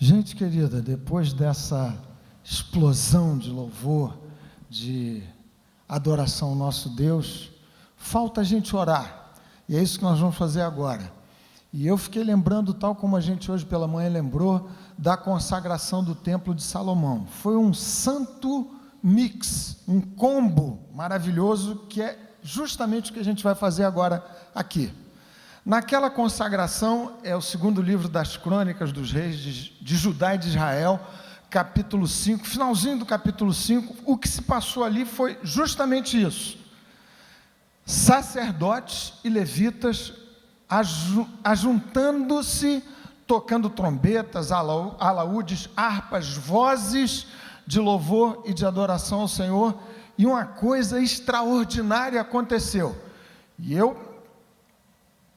Gente querida, depois dessa explosão de louvor, de adoração ao nosso Deus, falta a gente orar, e é isso que nós vamos fazer agora. E eu fiquei lembrando, tal como a gente hoje pela manhã lembrou, da consagração do Templo de Salomão. Foi um santo mix, um combo maravilhoso, que é justamente o que a gente vai fazer agora aqui. Naquela consagração, é o segundo livro das Crônicas dos Reis de Judá e de Israel, capítulo 5, finalzinho do capítulo 5, o que se passou ali foi justamente isso. Sacerdotes e levitas ajuntando-se, tocando trombetas, alaúdes, harpas, vozes de louvor e de adoração ao Senhor, e uma coisa extraordinária aconteceu. E eu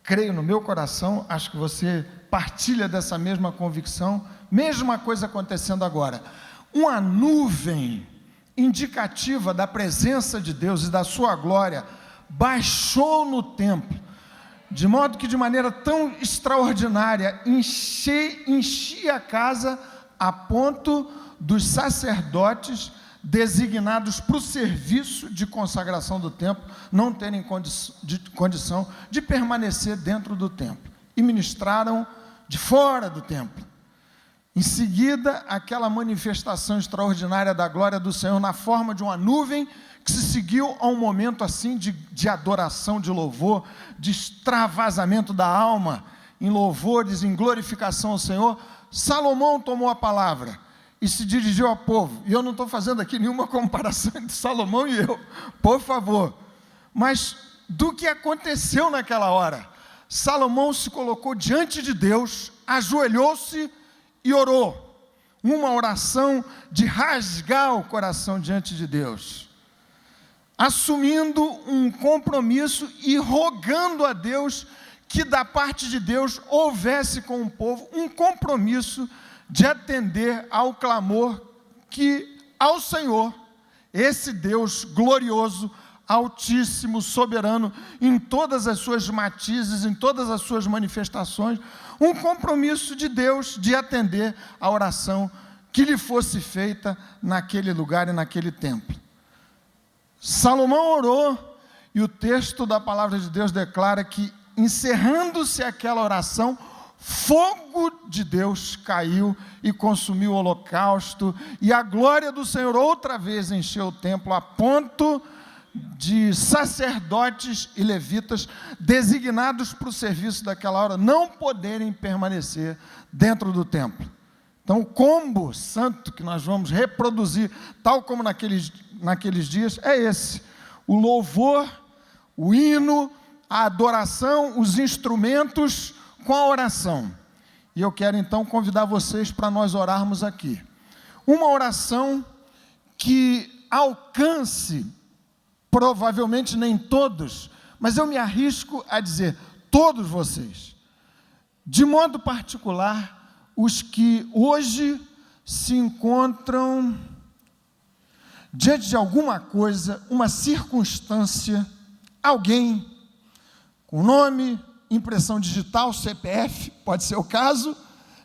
creio no meu coração, acho que você partilha dessa mesma convicção, mesma coisa acontecendo agora. Uma nuvem indicativa da presença de Deus e da sua glória baixou no templo, de modo que de maneira tão extraordinária enchia a casa a ponto dos sacerdotes designados para o serviço de consagração do templo não terem condição de permanecer dentro do templo, e ministraram de fora do templo. Em seguida, aquela manifestação extraordinária da glória do Senhor na forma de uma nuvem, que se seguiu a um momento assim de adoração, de louvor, de extravasamento da alma, em louvores, em glorificação ao Senhor. Salomão tomou a palavra e se dirigiu ao povo, e eu não estou fazendo aqui nenhuma comparação entre Salomão e eu, por favor, mas do que aconteceu naquela hora. Salomão se colocou diante de Deus, ajoelhou-se e orou, uma oração de rasgar o coração diante de Deus, assumindo um compromisso e rogando a Deus que da parte de Deus houvesse com o povo um compromisso de atender ao clamor que ao Senhor, esse Deus glorioso, altíssimo, soberano, em todas as suas matizes, em todas as suas manifestações, um compromisso de Deus de atender a oração que lhe fosse feita naquele lugar e naquele templo. Salomão orou, e o texto da palavra de Deus declara que, encerrando-se aquela oração, fogo de Deus caiu e consumiu o holocausto, e a glória do Senhor outra vez encheu o templo, a ponto de sacerdotes e levitas designados para o serviço daquela hora não poderem permanecer dentro do templo. Então, o combo santo que nós vamos reproduzir, tal como naqueles dias, é esse: o louvor, o hino, a adoração, os instrumentos com a oração. E eu quero então convidar vocês para nós orarmos aqui. Uma oração que alcance, provavelmente nem todos, mas eu me arrisco a dizer, todos vocês, de modo particular, os que hoje se encontram diante de alguma coisa, uma circunstância, alguém com nome, impressão digital, CPF, pode ser o caso,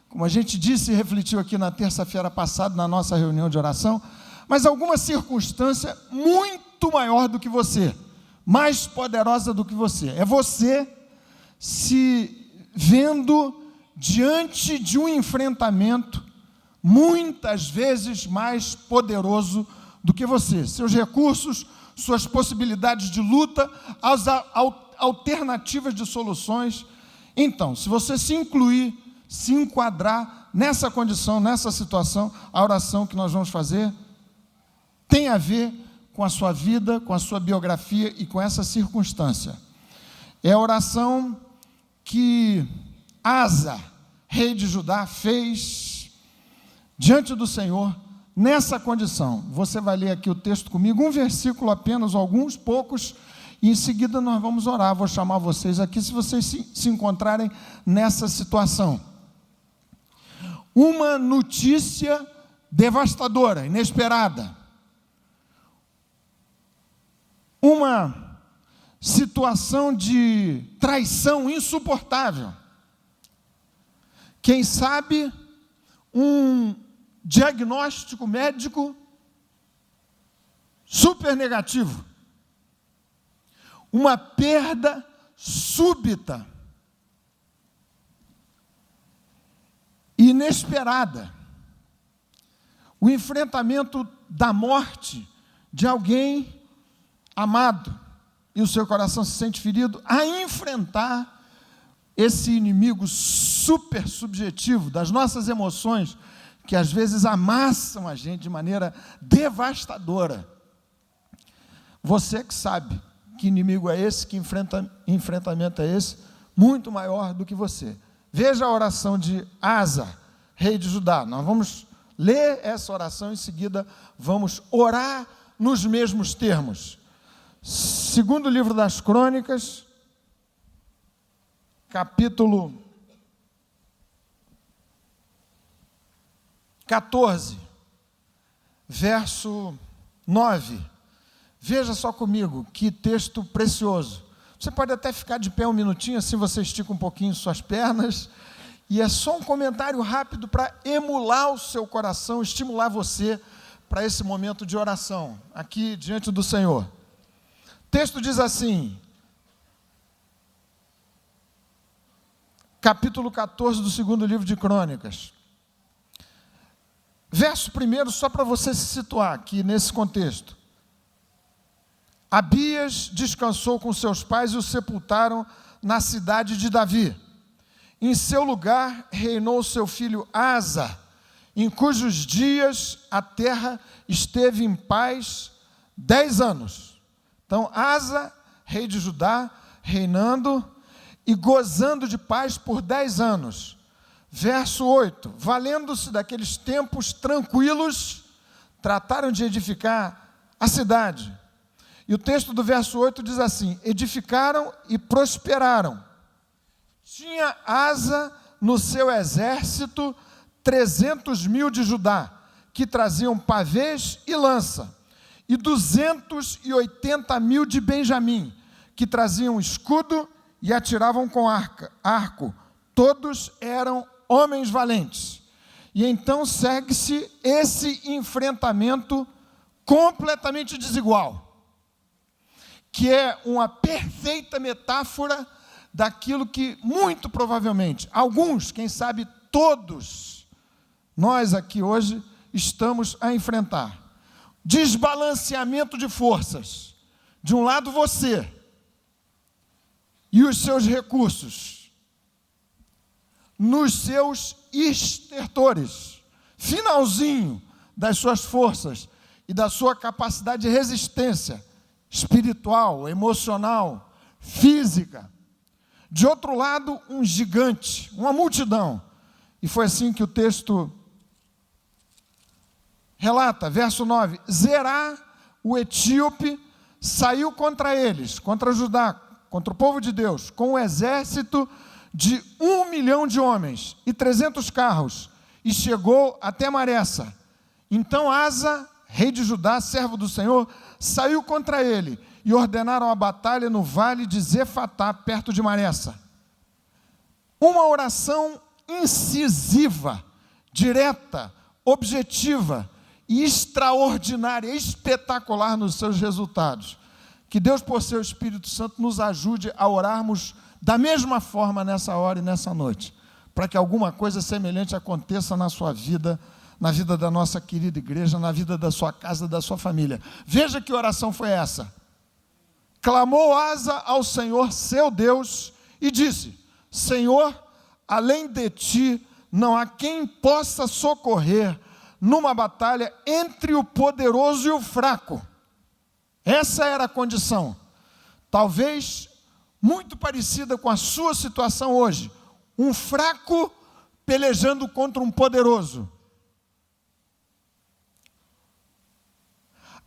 como a gente disse e refletiu aqui na terça-feira passada, na nossa reunião de oração, mas alguma circunstância muito maior do que você, mais poderosa do que você. É você se vendo diante de um enfrentamento muitas vezes mais poderoso do que você. Seus recursos, suas possibilidades de luta, as alternativas de soluções. Então, se você se incluir, se enquadrar nessa condição, nessa situação, a oração que nós vamos fazer tem a ver com a sua vida, com a sua biografia e com essa circunstância. É a oração que Asa, rei de Judá, fez diante do Senhor nessa condição. Você vai ler aqui o texto comigo, um versículo apenas, alguns poucos, e em seguida nós vamos orar. Vou chamar vocês aqui, se vocês se encontrarem nessa situação. Uma notícia devastadora, inesperada. Uma situação de traição insuportável. Quem sabe um diagnóstico médico super negativo, uma perda súbita, inesperada, o enfrentamento da morte de alguém amado, e o seu coração se sente ferido, a enfrentar esse inimigo super subjetivo das nossas emoções, que às vezes amassam a gente de maneira devastadora. Você que sabe que inimigo é esse, que enfrentamento é esse, muito maior do que você. Veja a oração de Asa, rei de Judá. Nós vamos ler essa oração, em seguida vamos orar nos mesmos termos. Segundo livro das Crônicas, capítulo 14, verso 9. Veja só comigo, que texto precioso. Você pode até ficar de pé um minutinho, assim você estica um pouquinho suas pernas, e é só um comentário rápido para emular o seu coração, estimular você para esse momento de oração, aqui diante do Senhor. O texto diz assim, capítulo 14 do segundo livro de Crônicas, verso 1, só para você se situar aqui nesse contexto. Abias descansou com seus pais e o sepultaram na cidade de Davi. Em seu lugar reinou seu filho Asa, em cujos dias a terra esteve em paz 10 anos. Então, Asa, rei de Judá, reinando e gozando de paz por 10 anos. Verso 8, valendo-se daqueles tempos tranquilos, trataram de edificar a cidade. E o texto do verso 8 diz assim, edificaram e prosperaram. Tinha Asa no seu exército 300.000 de Judá, que traziam pavês e lança, e 280.000 de Benjamim, que traziam escudo e atiravam com arco. Todos eram homens valentes. E então segue-se esse enfrentamento completamente desigual, que é uma perfeita metáfora daquilo que, muito provavelmente, alguns, quem sabe todos, nós aqui hoje estamos a enfrentar. Desbalanceamento de forças. De um lado você e os seus recursos, nos seus estertores, finalzinho das suas forças e da sua capacidade de resistência espiritual, emocional, física. De outro lado, um gigante, uma multidão. E foi assim que o texto relata, verso 9, Zerá, o etíope, saiu contra eles, contra Judá, contra o povo de Deus, com um exército de 1 milhão de homens e 300 carros, e chegou até Maressa. Então Asa, rei de Judá, servo do Senhor, saiu contra ele, e ordenaram a batalha no vale de Zefatá, perto de Maressa. Uma oração incisiva, direta, objetiva e extraordinária, espetacular nos seus resultados. Que Deus, por seu Espírito Santo, nos ajude a orarmos da mesma forma nessa hora e nessa noite, para que alguma coisa semelhante aconteça na sua vida, na vida da nossa querida igreja, na vida da sua casa, da sua família. Veja que oração foi essa. Clamou Asa ao Senhor, seu Deus, e disse, Senhor, além de ti, não há quem possa socorrer numa batalha entre o poderoso e o fraco. Essa era a condição. Talvez muito parecida com a sua situação hoje. Um fraco pelejando contra um poderoso.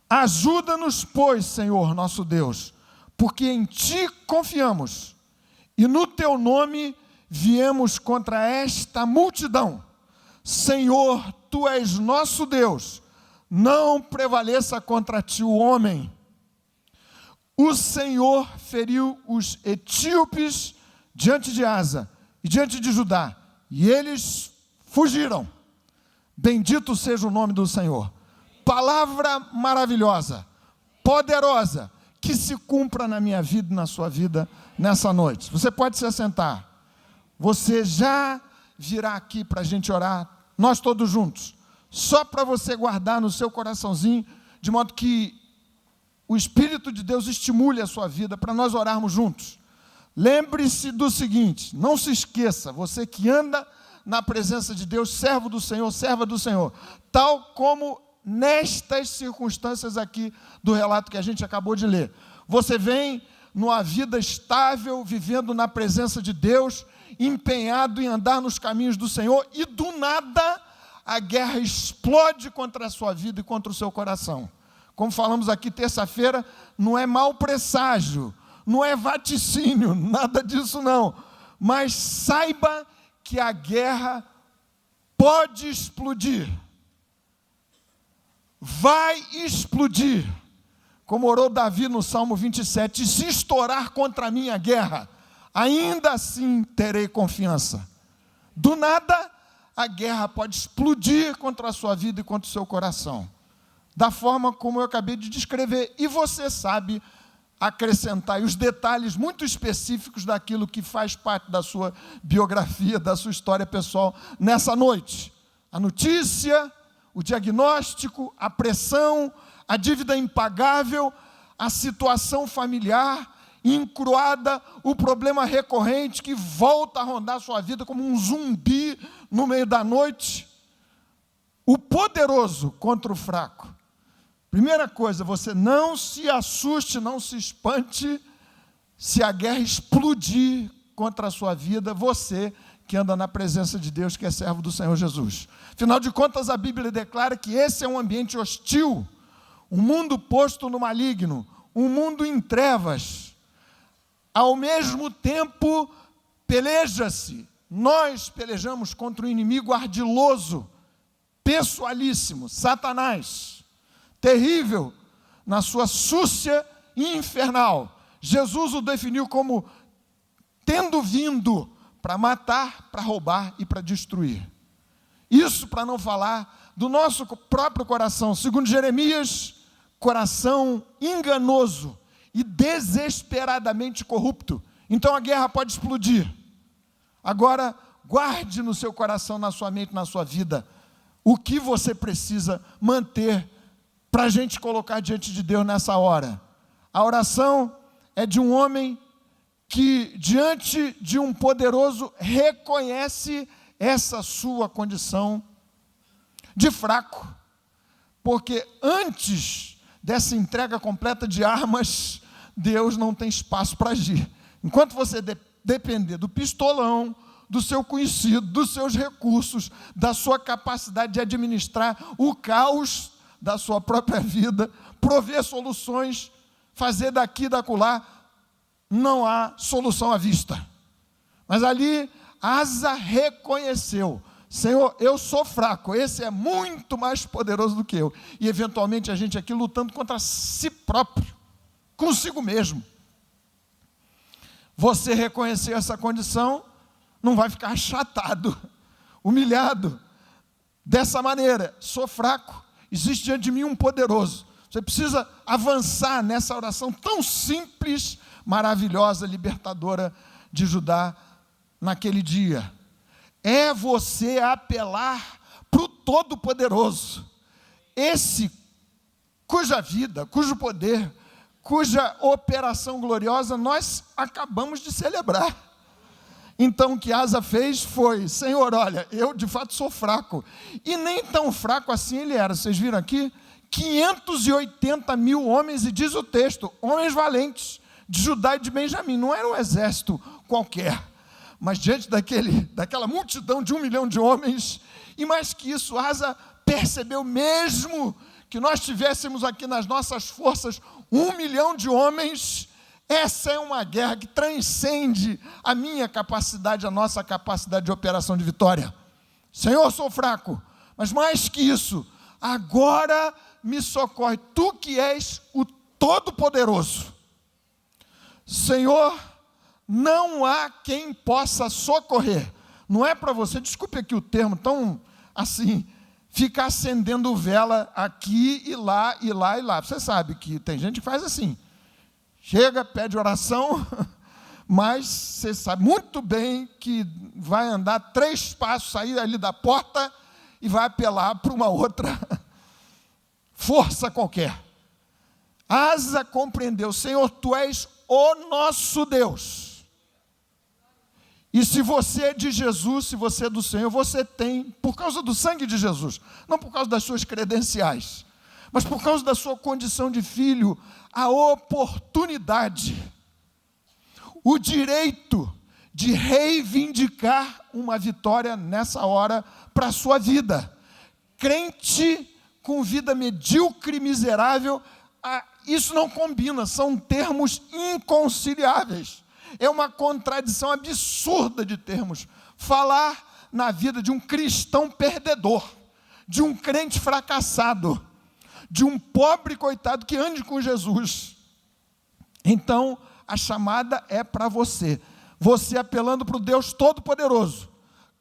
Ajuda-nos, pois, Senhor nosso Deus, porque em Ti confiamos, e no Teu nome viemos contra esta multidão. Senhor, Tu és nosso Deus, não prevaleça contra Ti o homem. O Senhor feriu os etíopes diante de Asa e diante de Judá, e eles fugiram. Bendito seja o nome do Senhor. Palavra maravilhosa, poderosa, que se cumpra na minha vida e na sua vida nessa noite. Você pode se assentar. Você já virá aqui para a gente orar, nós todos juntos, só para você guardar no seu coraçãozinho, de modo que o Espírito de Deus estimule a sua vida para nós orarmos juntos. Lembre-se do seguinte, não se esqueça, você que anda na presença de Deus, servo do Senhor, serva do Senhor, tal como nestas circunstâncias aqui do relato que a gente acabou de ler. Você vem numa vida estável, vivendo na presença de Deus, empenhado em andar nos caminhos do Senhor, e do nada a guerra explode contra a sua vida e contra o seu coração. Como falamos aqui terça-feira, não é mau presságio, não é vaticínio, nada disso não. Mas saiba que a guerra pode explodir. Vai explodir. Como orou Davi no Salmo 27, se estourar contra mim a guerra, ainda assim terei confiança. Do nada, a guerra pode explodir contra a sua vida e contra o seu coração. Da forma como eu acabei de descrever. E você sabe acrescentar os detalhes muito específicos daquilo que faz parte da sua biografia, da sua história pessoal nessa noite. A notícia, o diagnóstico, a pressão, a dívida impagável, a situação familiar encruada, o problema recorrente que volta a rondar a sua vida como um zumbi no meio da noite. O poderoso contra o fraco. Primeira coisa, você não se assuste, não se espante se a guerra explodir contra a sua vida, você que anda na presença de Deus, que é servo do Senhor Jesus. Afinal de contas, a Bíblia declara que esse é um ambiente hostil, um mundo posto no maligno, um mundo em trevas. Ao mesmo tempo, peleja-se. Nós pelejamos contra um inimigo ardiloso, pessoalíssimo, Satanás, terrível na sua súcia e infernal. Jesus o definiu como tendo vindo para matar, para roubar e para destruir. Isso para não falar do nosso próprio coração. Segundo Jeremias, coração enganoso e desesperadamente corrupto. Então a guerra pode explodir. Agora, guarde no seu coração, na sua mente, na sua vida, o que você precisa manter para a gente colocar diante de Deus nessa hora. A oração é de um homem que, diante de um poderoso, reconhece essa sua condição de fraco. Porque antes dessa entrega completa de armas, Deus não tem espaço para agir. Enquanto você depender do pistolão, do seu conhecido, dos seus recursos, da sua capacidade de administrar o caos da sua própria vida, prover soluções, fazer daqui e dacolá, não há solução à vista. Mas ali, Asa reconheceu: Senhor, eu sou fraco, esse é muito mais poderoso do que eu. E eventualmente a gente aqui lutando contra si próprio, consigo mesmo. Você reconhecer essa condição, não vai ficar achatado, humilhado, dessa maneira. Sou fraco, existe diante de mim um poderoso. Você precisa avançar nessa oração tão simples, maravilhosa, libertadora de Judá naquele dia. É você apelar para o Todo-Poderoso, esse cuja vida, cujo poder, cuja operação gloriosa nós acabamos de celebrar. Então o que Asa fez foi: Senhor, olha, eu de fato sou fraco, e nem tão fraco assim ele era. Vocês viram aqui? 580 mil homens, e diz o texto, homens valentes, de Judá e de Benjamim. Não era um exército qualquer, mas diante daquela multidão de 1 milhão de homens, e mais que isso, Asa percebeu mesmo que nós tivéssemos aqui nas nossas forças 1 milhão de homens, essa é uma guerra que transcende a minha capacidade, a nossa capacidade de operação de vitória. Senhor, sou fraco, mas mais que isso, agora me socorre, tu que és o Todo-Poderoso. Senhor, não há quem possa socorrer. Não é para você, desculpe aqui o termo tão assim, ficar acendendo vela aqui e lá, e lá, e lá. Você sabe que tem gente que faz assim. Chega, pede oração, mas você sabe muito bem que vai andar 3 passos, sair ali da porta e vai apelar para uma outra força qualquer. Asa compreendeu: Senhor, Tu és o nosso Deus. E se você é de Jesus, se você é do Senhor, você tem, por causa do sangue de Jesus, não por causa das suas credenciais, mas por causa da sua condição de filho, a oportunidade, o direito de reivindicar uma vitória nessa hora para a sua vida. Crente com vida medíocre e miserável, isso não combina, são termos inconciliáveis. É uma contradição absurda de termos. Falar na vida de um cristão perdedor, de um crente fracassado, de um pobre coitado que ande com Jesus. Então, a chamada é para você. Você apelando para o Deus Todo-Poderoso,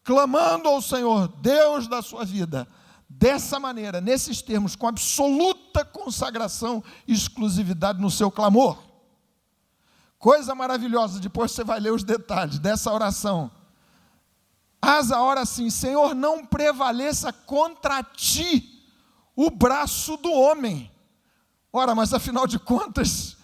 clamando ao Senhor, Deus da sua vida, dessa maneira, nesses termos, com absoluta consagração e exclusividade no seu clamor. Coisa maravilhosa, depois você vai ler os detalhes dessa oração. Asa ora assim: Senhor, não prevaleça contra ti o braço do homem. Ora, mas afinal de contas,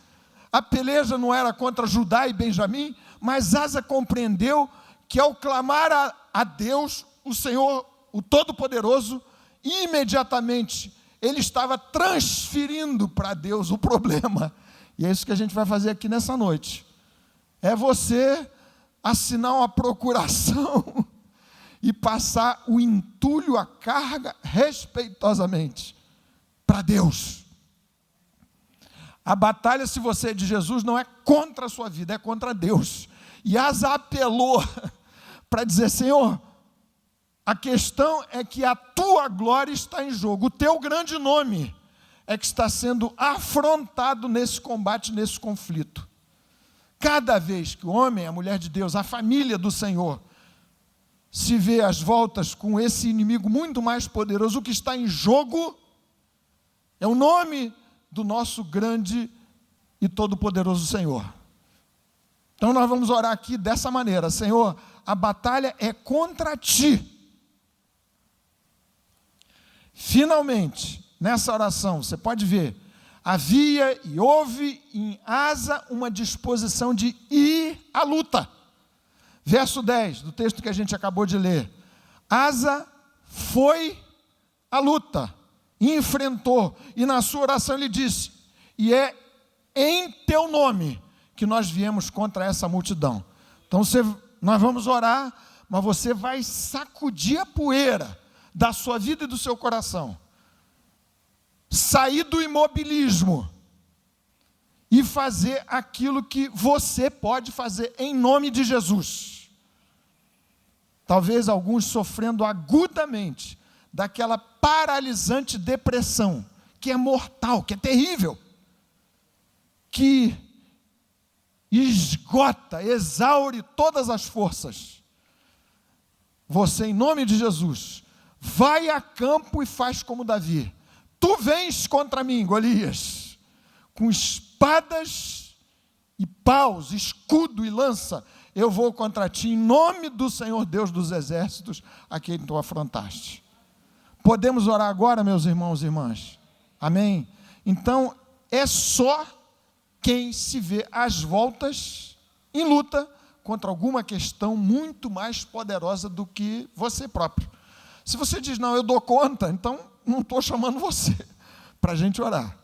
a peleja não era contra Judá e Benjamim, mas Asa compreendeu que ao clamar a Deus, o Senhor, o Todo-Poderoso, imediatamente ele estava transferindo para Deus o problema. E é isso que a gente vai fazer aqui nessa noite. É você assinar uma procuração e passar o entulho, a carga, respeitosamente para Deus. A batalha, se você é de Jesus, não é contra a sua vida, é contra Deus. E Asa apelou para dizer: Senhor, a questão é que a tua glória está em jogo, o teu grande nome é que está sendo afrontado nesse combate, nesse conflito. Cada vez que o homem, a mulher de Deus, a família do Senhor, se vê às voltas com esse inimigo muito mais poderoso, o que está em jogo é o nome do nosso grande e todo-poderoso Senhor. Então nós vamos orar aqui dessa maneira: Senhor, a batalha é contra ti. Finalmente, nessa oração, você pode ver, havia e houve em Asa uma disposição de ir à luta. Verso 10 do texto que a gente acabou de ler. Asa foi à luta, enfrentou, e na sua oração ele disse: e é em teu nome que nós viemos contra essa multidão. Então nós vamos orar, mas você vai sacudir a poeira da sua vida e do seu coração. Sair do imobilismo e fazer aquilo que você pode fazer em nome de Jesus. Talvez alguns sofrendo agudamente daquela paralisante depressão, que é mortal, que é terrível, que esgota, exaure todas as forças. Você, em nome de Jesus, vai a campo e faz como Davi. Tu vens contra mim, Golias, com espadas e paus, escudo e lança, eu vou contra ti, em nome do Senhor Deus dos exércitos, a quem tu afrontaste. Podemos orar agora, meus irmãos e irmãs? Amém? Então, é só quem se vê às voltas, em luta, contra alguma questão muito mais poderosa do que você próprio. Se você diz: não, eu dou conta, então não estou chamando você para a gente orar.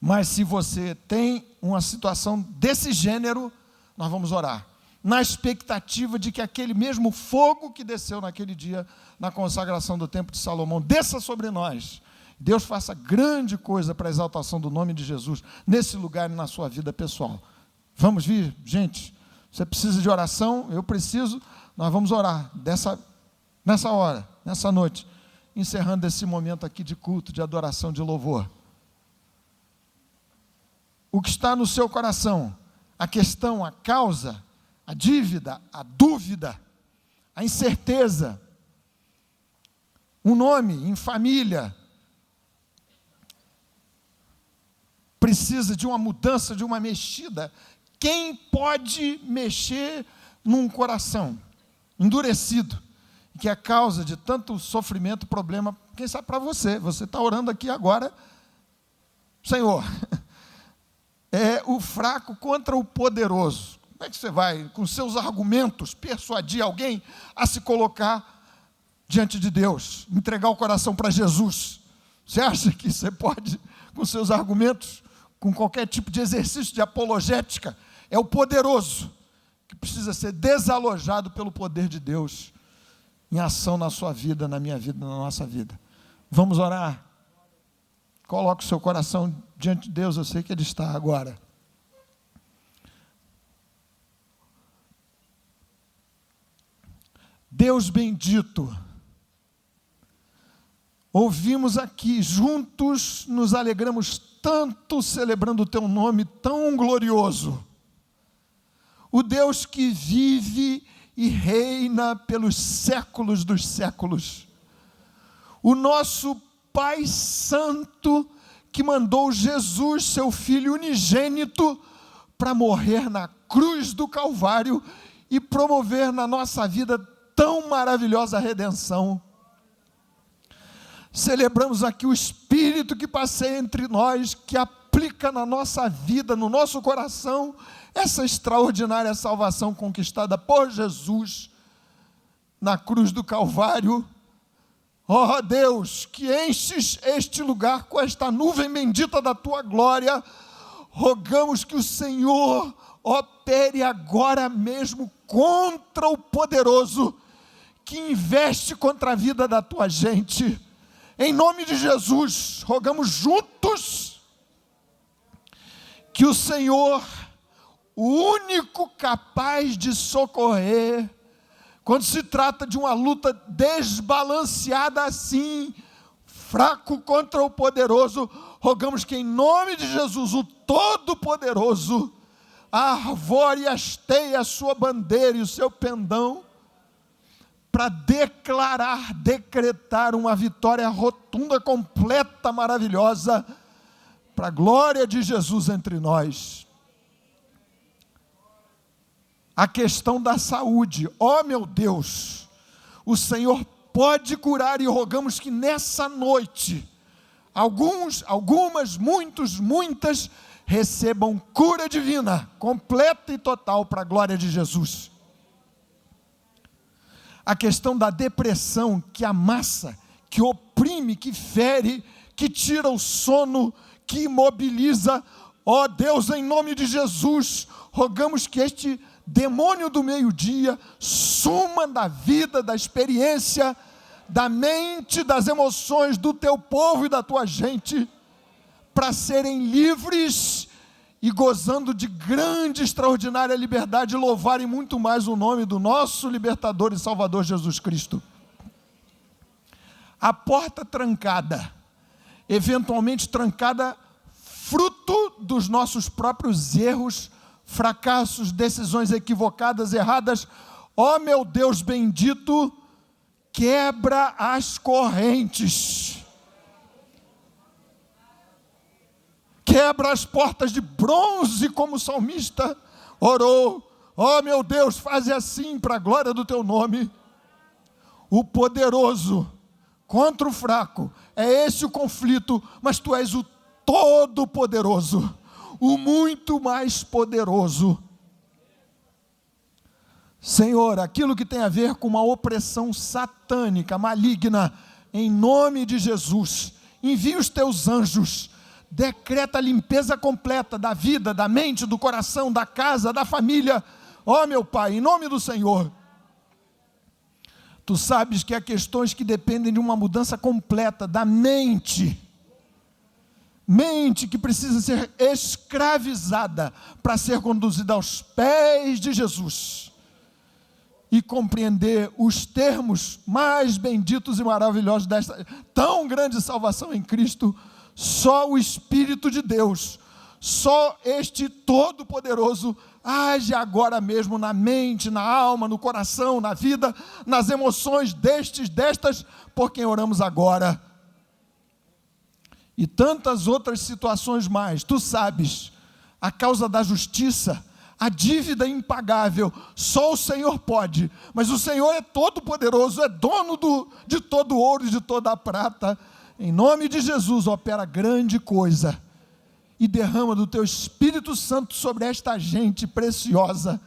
Mas se você tem uma situação desse gênero, nós vamos orar, na expectativa de que aquele mesmo fogo que desceu naquele dia, na consagração do templo de Salomão, desça sobre nós. Deus faça grande coisa para a exaltação do nome de Jesus, nesse lugar e na sua vida pessoal. Vamos vir, gente? Você precisa de oração? Eu preciso. Nós vamos orar nessa hora, nessa noite, encerrando esse momento aqui de culto, de adoração, de louvor. O que está no seu coração, a questão, a causa, a dívida, a dúvida, a incerteza, um nome em família, precisa de uma mudança, de uma mexida. Quem pode mexer num coração endurecido, que é causa de tanto sofrimento, problema, quem sabe para você? Você está orando aqui agora, Senhor, é o fraco contra o poderoso. Como é que você vai, com seus argumentos, persuadir alguém a se colocar diante de Deus, entregar o coração para Jesus? Você acha que você pode, com seus argumentos, com qualquer tipo de exercício de apologética? É o poderoso que precisa ser desalojado pelo poder de Deus em ação na sua vida, na minha vida, na nossa vida. Vamos orar? Coloque o seu coração diante de Deus, eu sei que Ele está agora. Deus bendito, ouvimos aqui, juntos nos alegramos tanto celebrando o Teu nome tão glorioso. O Deus que vive e reina pelos séculos dos séculos. O nosso Pai Santo, que mandou Jesus, seu Filho unigênito, para morrer na cruz do Calvário e promover na nossa vida tão maravilhosa redenção. Celebramos aqui o Espírito que passeia entre nós, que aplica na nossa vida, no nosso coração, essa extraordinária salvação conquistada por Jesus na cruz do Calvário. Ó Deus, que enches este lugar com esta nuvem bendita da Tua glória, rogamos que o Senhor opere agora mesmo contra o poderoso que investe contra a vida da Tua gente. Em nome de Jesus, rogamos juntos que o Senhor, o único capaz de socorrer, quando se trata de uma luta desbalanceada assim, fraco contra o poderoso, rogamos que em nome de Jesus, o Todo-Poderoso, arvore e hasteie a sua bandeira e o seu pendão, para declarar, decretar uma vitória rotunda, completa, maravilhosa, para a glória de Jesus entre nós. A questão da saúde, ó meu Deus, o Senhor pode curar, e rogamos que nessa noite, muitas, recebam cura divina, completa e total, para a glória de Jesus. A questão da depressão, que amassa, que oprime, que fere, que tira o sono, que imobiliza, ó Deus, em nome de Jesus, rogamos que este demônio do meio-dia suma da vida, da experiência, da mente, das emoções do Teu povo e da Tua gente, para serem livres e gozando de grande, extraordinária liberdade, louvarem muito mais o nome do nosso libertador e salvador Jesus Cristo. A porta trancada, eventualmente trancada, fruto dos nossos próprios erros, fracassos, decisões equivocadas, erradas, ó meu Deus bendito, quebra as correntes, quebra as portas de bronze, como o salmista orou. Ó meu Deus, faze assim para a glória do Teu nome. O poderoso contra o fraco, é esse o conflito, mas Tu és o Todo-Poderoso, o muito mais poderoso. Senhor, aquilo que tem a ver com uma opressão satânica, maligna, em nome de Jesus, envia os Teus anjos, decreta a limpeza completa da vida, da mente, do coração, da casa, da família. Ó meu Pai, em nome do Senhor, Tu sabes que há questões que dependem de uma mudança completa da mente que precisa ser escravizada para ser conduzida aos pés de Jesus e compreender os termos mais benditos e maravilhosos desta tão grande salvação em Cristo. Só o Espírito de Deus, só este Todo-Poderoso age agora mesmo na mente, na alma, no coração, na vida, nas emoções destas, por quem oramos agora. E tantas outras situações mais, tu sabes, a causa da justiça, a dívida impagável, só o Senhor pode, mas o Senhor é todo poderoso, é dono de todo o ouro e de toda a prata. Em nome de Jesus, opera grande coisa e derrama do teu Espírito Santo sobre esta gente preciosa,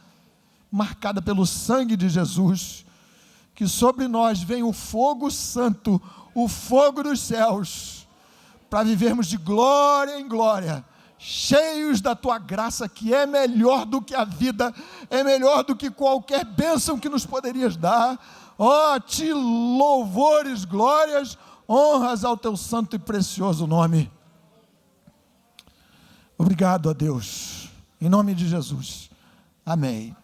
marcada pelo sangue de Jesus, que sobre nós vem o fogo santo, o fogo dos céus, para vivermos de glória em glória, cheios da tua graça, que é melhor do que a vida, é melhor do que qualquer bênção que nos poderias dar. Ó, te louvores, glórias, honras ao teu santo e precioso nome. Obrigado a Deus, em nome de Jesus. Amém.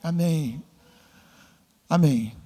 Amém. Amém.